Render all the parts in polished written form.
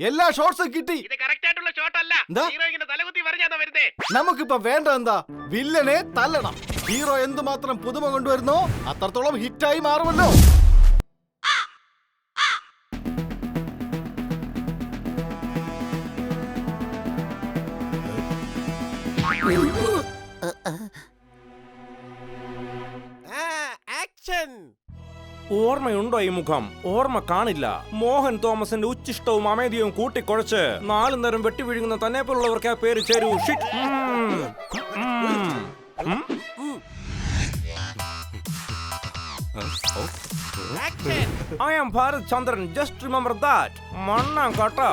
എല്ലാ ഷോട്ട്സും കിട്ടി. ഇത് കറക്റ്റ് ആയിട്ടുള്ള ഷോട്ട് അല്ല. ഹീറോയിന്റെ തലകുത്തി വരഞ്ഞാ വരുന്നേ. നമുക്കിപ്പോ വേണ്ട എന്താ, വില്ലനെ തല്ലണം. ഹീറോ എന്തുമാത്രം പുതുമ കൊണ്ടുവരുന്നോ അത്രത്തോളം ഹിറ്റായി മാറുമല്ലോ. ഓർമ്മയുണ്ടോ ഈ മുഖം? ഓർമ്മ കാണില്ല. മോഹൻ തോമസിന്റെ ഉച്ചിഷ്ടവും അമേദിയവും കൂട്ടിക്കുഴച്ച് 4 നേരം വെട്ടിവിഴുങ്ങുന്ന തന്നെ പോലുള്ളവർക്ക് ആ പേര് ചേരൂ. I am Bharat Chandran. Just remember that. മണ്ണാം കേട്ടോ.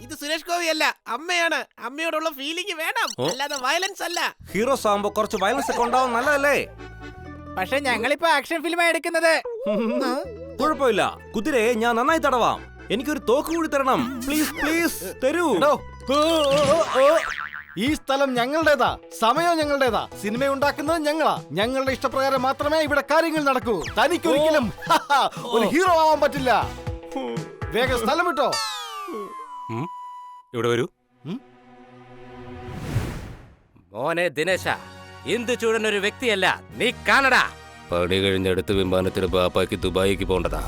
ഇത് സുരേഷ് ഗോപി അല്ല, അമ്മയാണ്. അമ്മയോടുള്ള ഫീലിംഗ് വേണം, അല്ലാതെ വയലൻസ് അല്ല. ഹീറോസ് ആകുമ്പോ കുറച്ച് വയലൻസ് ഒക്കെ ഉണ്ടാവും, നല്ലതല്ലേ? പക്ഷെ ഞങ്ങളിപ്പോ ആക്ഷൻ ഫിലിമാണ് എടുക്കുന്നത്. കുഴപ്പമില്ല, കുതിരയെ ഞാൻ നന്നായി തടവാം. എനിക്കൊരു തോക്ക് കൂടി തരണം, പ്ലീസ് പ്ലീസ് തരൂ. ഈ സ്ഥലം ഞങ്ങളുടേതാ, സമയം ഞങ്ങളുടേതാ, സിനിമ ഉണ്ടാക്കുന്നത് ഞങ്ങളാ. ഞങ്ങളുടെ ഇഷ്ടപ്രകാരം മാത്രമേ ഇവിടെ കാര്യങ്ങൾ നടക്കൂ. തനിക്കൊരിക്കലും ഒരു ഹീറോ ആവാൻ പറ്റില്ല. വേഗം സ്ഥലം വിട്ടോ. ഇവിടെ വരൂ. മോനെ ദിനേശ, ഇന്ദുചൂടൻ ഒരു വ്യക്തിയല്ല, നീ കാണടാ. പണി കഴിഞ്ഞെടുത്ത് വിമാനത്തിന് ബാപ്പാക്ക് ദുബായിക്ക് പോണ്ടതാ.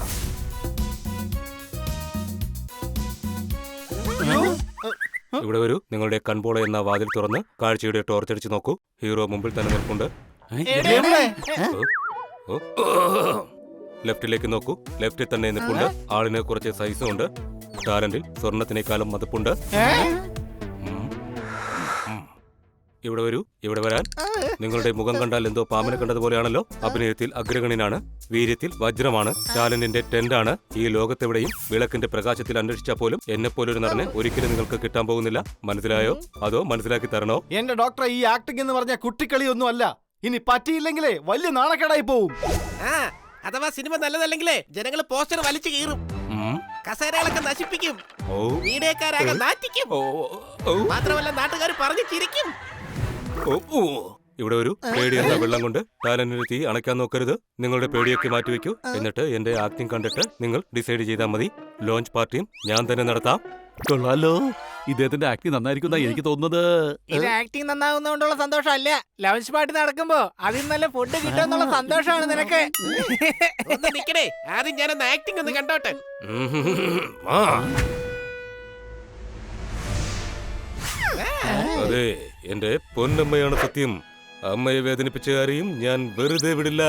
ഇവിടെ വരൂ. നിങ്ങളുടെ കൺപോള എന്ന വാതിൽ തുറന്ന് കാഴ്ചയുടെ ടോർച്ചടിച്ച് നോക്കൂ. ഹീറോ മുമ്പിൽ തന്നെ നിൽപ്പുണ്ട്. ലെഫ്റ്റിലേക്ക് നോക്കൂ. ലെഫ്റ്റിൽ തന്നെ നിൽപ്പുണ്ട്. ആളിന് കുറച്ച് സൈസും ഉണ്ട്. ടാലന്റിൽ സ്വർണത്തിനേക്കാളും മതിപ്പുണ്ട്. ഇവിടെ വരൂ. ഇവിടെ വരാൻ. നിങ്ങളുടെ മുഖം കണ്ടാൽ എന്തോ പാമ്പിനെ കണ്ടതുപോലെയാണല്ലോ. അഭിനയത്തിൽ അഗ്രഗണ്യനാണ്, വീര്യത്തിൽ വജ്രമാണ്, ടാലന്റിന്റെ ടെന്റാണ്. ഈ ലോകത്തെവിടെയും വിളക്കിന്റെ പ്രകാശത്തിൽ അന്വേഷിച്ചാൽ പോലും എന്നെ പോലൊരു നടനെ ഒരിക്കലും നിങ്ങൾക്ക് കിട്ടാൻ പോകുന്നില്ല. മനസ്സിലായോ? അതോ മനസ്സിലാക്കി തരണോ? എന്റെ ഡോക്ടറെ, ഈ ആക്ടിംഗ് എന്ന് പറഞ്ഞ കുട്ടിക്കളിയൊന്നും അല്ല. ഇനി പറ്റിയില്ലെങ്കിലേ വലിയ നാണക്കേടായി പോവും. അഥവാ സിനിമ നല്ലതല്ലെങ്കിലേ ജനങ്ങൾ പോസ്റ്റർ വലിച്ചു കീറും, കസേരകളൊക്കെ നശിപ്പിക്കും, മീഡിയക്കാരാകെ നാറ്റിക്കും. മാത്രമല്ല നാട്ടുകാർ പറഞ്ഞു ചിരിക്കും. ഇവിടെ ഒരു പേടിയെന്ന വെള്ളം കൊണ്ട് ടാലന്റിന് തീ അണയ്ക്കാൻ നോക്കരുത്. നിങ്ങളുടെ പേടിയൊക്കെ മാറ്റിവെക്കൂ. എന്നിട്ട് എന്റെ ആക്ടിംഗ് കണ്ടിട്ട് നിങ്ങൾ ഡിസൈഡ് ചെയ്താൽ മതി. ലോഞ്ച് പാർട്ടിയും ഞാൻ തന്നെ നടത്താം. കൊള്ളാലോ, ഇദ്ദേഹത്തിന്റെ ആക്ടിംഗ് നന്നായിരിക്കും എനിക്ക് തോന്നുന്നത്. ഇത് ആക്ടിംഗ് നന്നാവുന്നതുകൊണ്ടുള്ള സന്തോഷമല്ല, ലോഞ്ച് പാർട്ടി നടക്കുമ്പോ അതിൽ നല്ല ഫുഡ് കിട്ടുമെന്നുള്ള സന്തോഷമാണ് നിനക്ക്. ഒന്ന് നിക്കണേ, ആദ്യം ഞാനൊന്ന് ആക്ടിംഗ് ഒന്ന് കണ്ടോട്ടെ. അതെ, എന്റെ പൊന്നമ്മയാണ് സത്യം. അമ്മയെ വേദനിപ്പിച്ച കാര്യം ഞാൻ വെറുതെ വിടില്ല.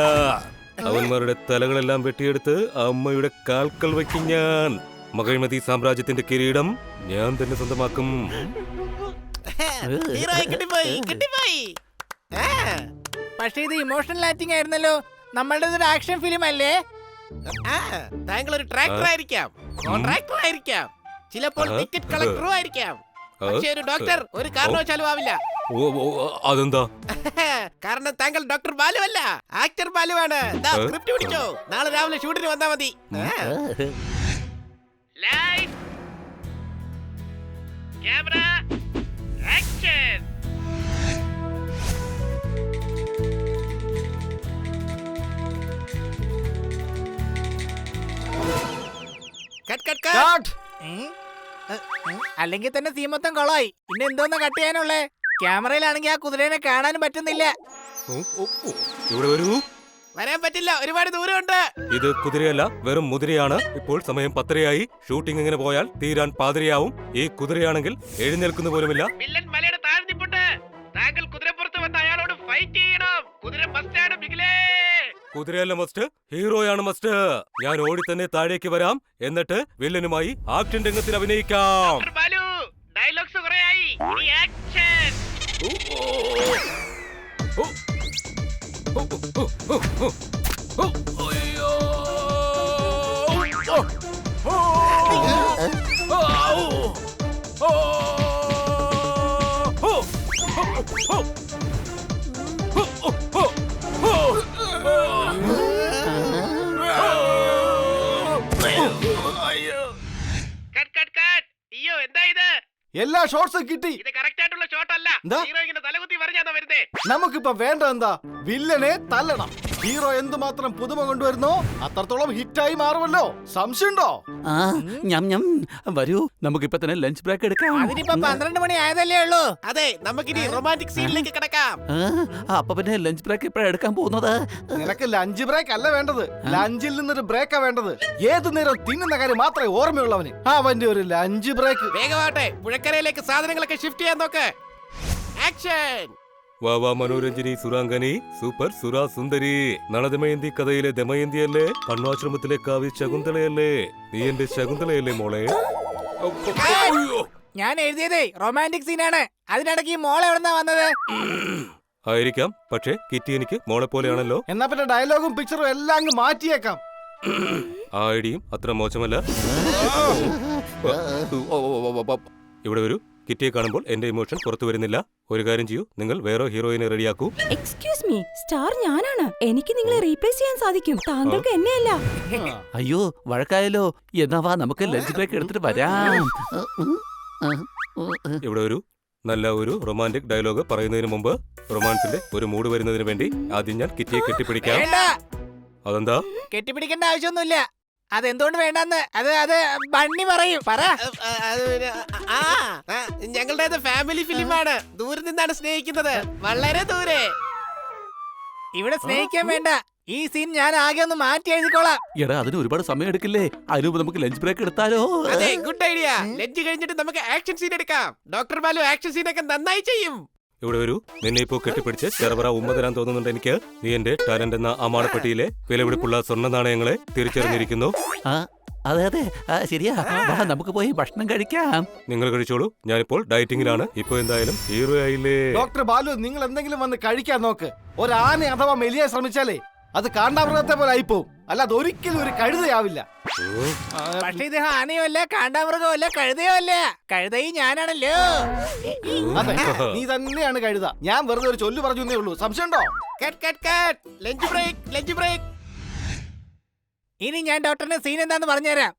അവന്മാരുടെ തലകളെല്ലാം വെട്ടിയെടുത്ത് അമ്മയുടെ കാൽക്കൽ വയ്ക്കും ഞാൻ. മകൾമതി സാമ്രാജ്യത്തിന്റെ കിരീടം ഞാൻ തന്നെ സ്വന്തമാക്കും. പക്ഷെ ഇത് ഇമോഷണൽ ആക്ടിംഗ് ആയിരുന്നല്ലോ. നമ്മളുടെ ഒരു ആക്ഷൻ ഫിലിം അല്ലേ? താങ്കൾ ഒരു ട്രാക്ടർ ആയിരിക്കാം, കോൺട്രാക്ടർ ആയിരിക്കാം, ചിലപ്പോൾ ടിക്കറ്റ് കളക്ടറും ആയിരിക്കാം. പക്ഷേ ഒരു ഡോക്ടർ ഒരു കാരണവശാലും ആവില്ല. അതെന്താ? കാരണം താങ്കൾ ഡോക്ടർ ബാലു അല്ല, ആക്ടർ ബാലുവാണ്. സ്ക്രിപ്റ്റ് പിടിച്ചോ, നാളെ രാവിലെ ഷൂട്ടിന് വന്നാ മതി. Camera action. Cut cut cut. അല്ലെങ്കിൽ തന്നെ സീൻ മൊത്തം കൊളായി. പിന്നെ എന്തോന്നാ കട്ട് ചെയ്യാനുള്ളേ? ക്യാമറയിലാണെങ്കിൽ ആ കുതിരേനെ കാണാനും പറ്റുന്നില്ല. ഇവിടെ വരൂ. വരാൻ പറ്റില്ല, ഒരുപാട് ദൂരമുണ്ട്. ഇത് കുതിരയല്ല, വെറും മുതിരയാണ്. ഇപ്പോൾ സമയം 10:30 ഷൂട്ടിംഗ് ഇങ്ങനെ പോയാൽ തീരാൻ പാതിരയാവും. ഈ കുതിരയാണെങ്കിൽ എഴുന്നേൽക്കുന്ന പോലുമില്ല. വില്ലൻ മലയുടെ താഴ്ന്നിപ്പുണ്ട്. താങ്കൾ കുതിരപ്പുറത്ത് വന്ന് അയാളോട് ഫൈറ്റ് ചെയ്യണം. കുതിര മസ്റ്റാണ് ബിഗിലേ. കുതിരയല്ല മസ്റ്റ്, ഹീറോയാണ് മസ്റ്റ്. ഞാൻ ഓടി തന്നെ താഴേക്ക് വരാം. എന്നിട്ട് വില്ലനുമായി ആക്ഷൻ രംഗത്തിൽ അഭിനയിക്കാം. ഡയലോഗ്സ് കുറയായി. ആക്ഷൻ. എല്ലാ ഷോട്ട്സും കിട്ടി. ഇത് കറക്റ്റ് ആയിട്ടുള്ള ഷോട്ട് അല്ല. ഹീറോയിന്റെ തലകുത്തി വരഞ്ഞാ വരുന്നേ. നമുക്കിപ്പോ വേണ്ട എന്താ, വില്ലനെ തല്ലണം. ഹീറോ എന്തുമാത്രം പുതുമ കൊണ്ടുവരുന്നോ അത്രത്തോളം ഹിറ്റായി മാറുമല്ലോ. സംശയമുണ്ടോ? ആ ഞം ഞം വരൂ നമുക്കിപ്പോ തന്നെ ലഞ്ച് ബ്രേക്ക് എടുക്കാം. അതിനിപ്പോ 12 മണി ആയതല്ലേ ഉള്ളൂ. അതെ, നമുക്കിനി റൊമാൻറ്റിക് സീനിലേക്ക് കിടക്കാം. അപ്പൊ പിന്നെ ലഞ്ച് ബ്രേക്ക് ഇപ്പഴാ എടുക്കാൻ പോകുന്നത്. നിനക്ക് ലഞ്ച് ബ്രേക്ക് അല്ല വേണ്ടത്, ലഞ്ചിൽ നിന്നൊരു ബ്രേക്കാ വേണ്ടത്. ഏതു നേരം തിന്നുന്ന കാര്യം മാത്രമേ ഓർമ്മയുള്ളവന് അവന്റെ ഒരു ലഞ്ച് ബ്രേക്ക്. വേഗമാട്ടെ, പുഴക്കരയിലേക്ക് സാധനങ്ങളൊക്കെ ഷിഫ്റ്റ് ചെയ്യാൻ നോക്ക്. ആക്ഷൻ! വാ വാ മനോരഞ്ജനി സുരാംഗനി സൂപ്പർ സുരാ സുന്ദരി. നളദമയന്തി കഥയിലെ ദമയന്തിയല്ലേ? കണ്വാശ്രമത്തിലെ കാവ്യ ശകുന്തളയല്ലേ? നീ എന്റെ ശകുന്തളയല്ലേ മോളെ? ഞാൻ എഴുതിയതേ റൊമാൻറ്റിക് സീനാണ്. അതിനിടയ്ക്ക് ഈ മോളെ എവിടുന്നാ വന്നത്? ആയിരിക്കാം, പക്ഷേ കിറ്റി എനിക്ക് മോളെ പോലെയാണല്ലോ. എന്നാ പിന്നെ ഡയലോഗും പിക്ചറും എല്ലാം അങ്ങ് മാറ്റിയേക്കാം. ആ ഐഡിയും അത്ര മോശമല്ല. ഇവിടെ വരൂ. കിറ്റിയെ കാണുമ്പോൾ എന്റെ ഇമോഷൻ പുറത്തു വരുന്നില്ല. ഒരു കാര്യം ചെയ്യൂ, നിങ്ങൾ വേറെ ഹീറോയിനെ റെഡിയാക്കൂ. എക്സ്ക്യൂസ് മീ, സ്റ്റാർ ഞാനാണ്. എനിക്ക് നിങ്ങളെ റീപ്ലേസ് ചെയ്യാൻ സാധിക്കും, താങ്കൾക്ക് എന്നെയല്ല. അയ്യോ വഴക്കായല്ലോ. എന്നാ വാ നമുക്ക് ലഞ്ച് ബ്രേക്ക് എടുത്തിട്ട് വരാം. ഇവിടെ ഒരു നല്ല ഒരു റൊമാൻറ്റിക് ഡയലോഗ് പറയുന്നതിന് മുമ്പ് റൊമാൻസിന്റെ ഒരു മൂഡ് വരുന്നതിന് വേണ്ടി ആദ്യം ഞാൻ കിറ്റിയെ കെട്ടിപ്പിടിക്കാം. വേണ്ട, അതെന്താ? കെട്ടിപ്പിടിക്കേണ്ട ആവശ്യമൊന്നുമില്ല. അതെന്തുകൊണ്ട് വേണ്ടെന്ന് അത് ബണ്ണി പറയും. പറ. ഞങ്ങളുടേത് ഫാമിലി ഫിലിമാണ്. ദൂരെ നിന്നാണ് സ്നേഹിക്കുന്നത്, വളരെ ദൂരെ. ഇവിടെ സ്നേഹിക്കാൻ വേണ്ട. ഈ സീൻ ഞാൻ ആകെ ഒന്ന് മാറ്റി എഴുതിക്കോളാം. എടാ അതിന് ഒരുപാട് സമയം എടുക്കില്ലേ? അതിന് മുമ്പ് നമുക്ക് ലഞ്ച് ബ്രേക്ക് എടുത്താലോ? അതെ, ഗുഡ് ഐഡിയ. ലഞ്ച് കഴിഞ്ഞിട്ട് നമുക്ക് ആക്ഷൻ സീൻ എടുക്കാം. ഡോക്ടർ ബാലു ആക്ഷൻ സീനൊക്കെ നന്നായി ചെയ്യും. ഇവിടെ വരൂ. നിന്നെ ഇപ്പോ കെട്ടിപ്പിടിച്ച് ചെറുപറ ഉമ്മ തരാൻ തോന്നുന്നുണ്ട് എനിക്ക്. നീ എന്റെ ടാലന്റ് എന്ന അമാണപ്പെട്ടിയിലെ വിലപിടിപ്പുള്ള സ്വർണ്ണ നാണയങ്ങളെ തിരിച്ചറിഞ്ഞിരിക്കുന്നു. അതെ അതെ ശരിയാ. വാ നമുക്ക് പോയി ഭക്ഷണം കഴിക്കാം. നിങ്ങൾ കഴിച്ചോളൂ, ഞാനിപ്പോൾ ഡയറ്റിംഗിലാണ്. ഇപ്പൊ എന്തായാലും ഹീറോ ആയില്ലേ? ഡോക്ടർ ബാലു, നിങ്ങൾ എന്തെങ്കിലും വന്ന് കഴിക്കാൻ നോക്ക്. ഒരാന അഥവാ മെലിയാൻ ശ്രമിച്ചാലേ അത് കാണ്ടാമൃഗത്തെ പോലെ ആയിപ്പോവും. അല്ലാതെ ഒരിക്കലും ഒരു കഴുതയാവില്ല. പക്ഷെ ഇത് ആനയുമല്ല, കാണ്ടാമൃഗമല്ല, കഴുതയോ അല്ല. കഴുതയും ഞാനാണല്ലോ. അതെ, നീ തന്നെയാണ് കഴുത. ഞാൻ വെറുതെ ഒരു ചൊല്ലു പറഞ്ഞേ ഉള്ളൂ. സംശയമുണ്ടോ? Lunch break, lunch break. ഇനി ഞാൻ ഡോക്ടറിന്റെ സീൻ എന്താന്ന് പറഞ്ഞുതരാം.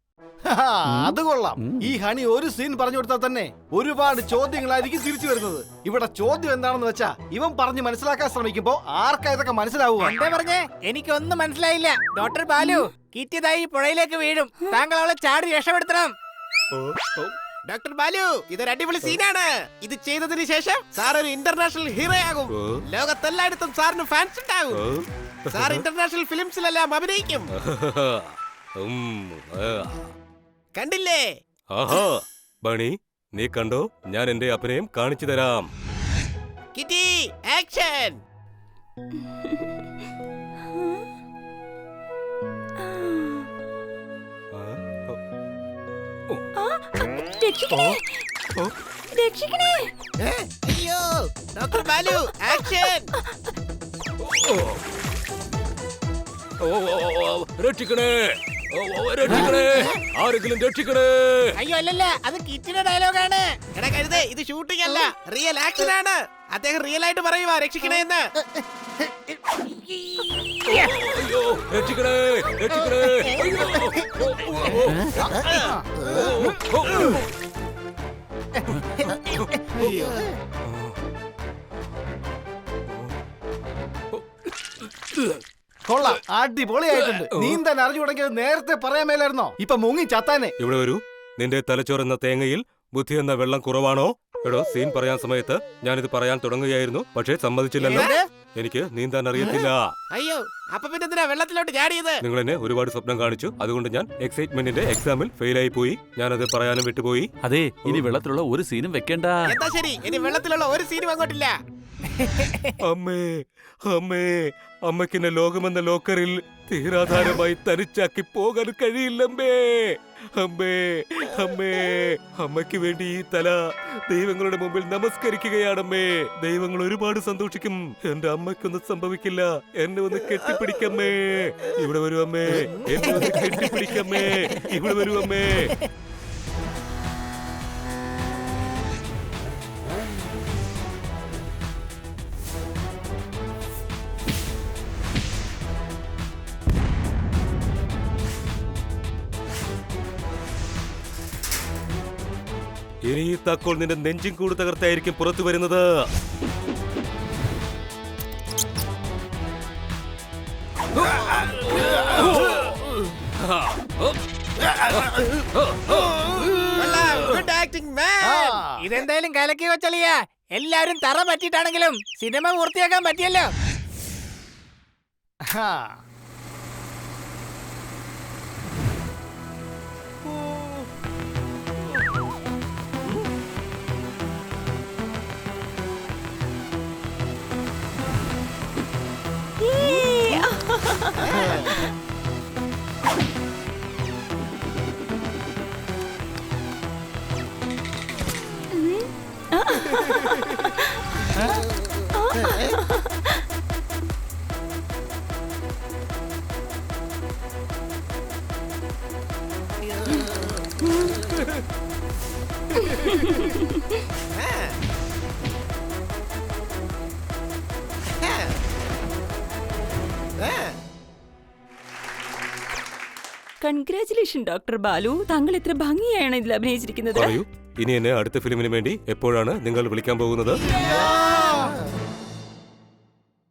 അത് കൊള്ളാം. ഈ ഹണി ഒരു സീൻ പറഞ്ഞു കൊടുത്താൽ തന്നെ ഒരുപാട് ചോദ്യങ്ങളായിരിക്കും തിരിച്ചു വരുന്നത്. ഇവിടെ ചോദ്യം എന്താണെന്ന് വെച്ചാ ഇവൻ പറഞ്ഞു മനസ്സിലാക്കാൻ ശ്രമിക്കുമ്പോ ആർക്കാ ഇതൊക്കെ മനസ്സിലാവുക? എന്താ പറഞ്ഞേ? എനിക്കൊന്നും മനസ്സിലായില്ല. ഡോക്ടർ ബാലു, കിറ്റിയതായി പുഴയിലേക്ക് വീഴും. താങ്കൾ അവളെ ചാടി രക്ഷപ്പെടുത്തണം. ഡോക്ടർ ബാലു, ഇതൊരു അടിപൊളി സീനാണ്. ഇത് ചെയ്തതിന് ശേഷം സാർ ഒരു ഇന്റർനാഷണൽ ഹീറോ ആകും. ലോകത്തെല്ലായിടത്തും സാറിന് ഫാൻസ് ഉണ്ടാകും. സാർ ഇന്റർനാഷണൽ ഫിലിംസിലെല്ലാം അഭിനയിക്കും. കണ്ടില്ലേ? ആഹാ ബണി, നീ കണ്ടോ? ഞാൻ എന്റെ അഭിനയം കാണിച്ചു തരാം. Kitty, action! രക്ഷിക്കണേ, രക്ഷിക്കണേ. അയ്യോ, ഡോക്ടർ ബാലു, ആക്ഷൻ! രക്ഷിക്കണേ, രക്ഷിക്കണേ, ആരെങ്കിലും രക്ഷിക്കണേ. അയ്യോ അല്ലല്ല, അത് കിറ്റിയുടെ ഡയലോഗാണ്. എടാ കരുതേ, ഇത് ഷൂട്ടിംഗ് അല്ല, റിയൽ ആക്ഷൻ ആണ്. അദ്ദേഹം റിയൽ ആയിട്ട് പറയുവാ രക്ഷിക്കണേ എന്ന്. അയ്യോ, രക്ഷിക്കണേ, രക്ഷിക്കണേ. കൊള്ളാം, അടിപൊളിയായിട്ടുണ്ട്. നീന്താൻ അറിഞ്ഞു തുടങ്ങിയത് നേരത്തെ പറയാൻ മേലായിരുന്നോ? ഇപ്പൊ മുങ്ങി ചത്താനെ. ഇവിടെ വരൂ. നിന്റെ തലച്ചോറെന്ന തേങ്ങയിൽ ബുദ്ധി എന്ന വെള്ളം കുറവാണോ? എടോ, സീൻ പറയാൻ സമയത്ത് ഞാനിത് പറയാൻ തുടങ്ങുകയായിരുന്നു, പക്ഷേ സമ്മതിച്ചില്ലല്ലോ. എനിക്ക് നീന്താൻ അറിയത്തില്ല. അയ്യോ, അപ്പൊ പിന്നെ എന്തിനാ വെള്ളത്തിലോട്ട് ചാടിയത്? നിങ്ങൾ എന്നെ ഒരുപാട് സ്വപ്നം കാണിച്ചു, അതുകൊണ്ട് ഞാൻ എക്സൈറ്റ്മെന്റിന്റെ എക്സാമിൽ ഫെയിലായി പോയി. ഞാനത് പറയാനും വിട്ടുപോയി. അതെ, ഇനി വെള്ളത്തിലുള്ള ഒരു സീനും വെക്കണ്ട. എന്താ ശരി, ഇനി വെള്ളത്തിലുള്ള ഒരു സീനും അങ്ങോട്ടില്ല. അമ്മേ, അമ്മേ, അമ്മയ്ക്കെന്നെ ലോകമെന്ന ലോക്കറിൽ തീരാധാരമായി തനിച്ചാക്കി പോകാൻ കഴിയില്ലമ്മേ. അമ്മേ, അമ്മേ, അമ്മയ്ക്ക് വേണ്ടി ഈ തല ദൈവങ്ങളുടെ മുമ്പിൽ നമസ്കരിക്കുകയാണമ്മേ. ദൈവങ്ങൾ ഒരുപാട് സന്തോഷിക്കും. എന്റെ അമ്മയ്ക്കൊന്നും സംഭവിക്കില്ല. എന്നെ ഒന്ന് കെട്ടിപ്പിടിക്കമ്മേ. ഇവിടെ വരൂ അമ്മേ, എന്നെ ഒന്ന് കെട്ടിപ്പിടിക്കമ്മേ. ഇവിടെ വരൂ അമ്മേ. ഇനി ഈ താക്കോൽ നിന്റെ നെഞ്ചും കൂട് തകർത്തായിരിക്കും പുറത്തു വരുന്നത്. ഗുഡ് ആക്ടിംഗ് മാൻ. ഇതെന്തായാലും കലക്കി വെച്ചളിയ. എല്ലാരും തറ പറ്റിയിട്ടാണെങ്കിലും സിനിമ പൂർത്തിയാക്കാൻ പറ്റിയല്ലോ. ഹാ. Congratulation doctor Balu. താങ്കൾ എത്ര ഭംഗിയാണ് ഇതിൽ അഭിനയിച്ചിരിക്കുന്നത്. പറയൂ, ഇനി എന്നെ അടുത്ത ഫിലിമിന് വേണ്ടി എപ്പോഴാണ് നിങ്ങൾ വിളിക്കാൻ പോകുന്നത്?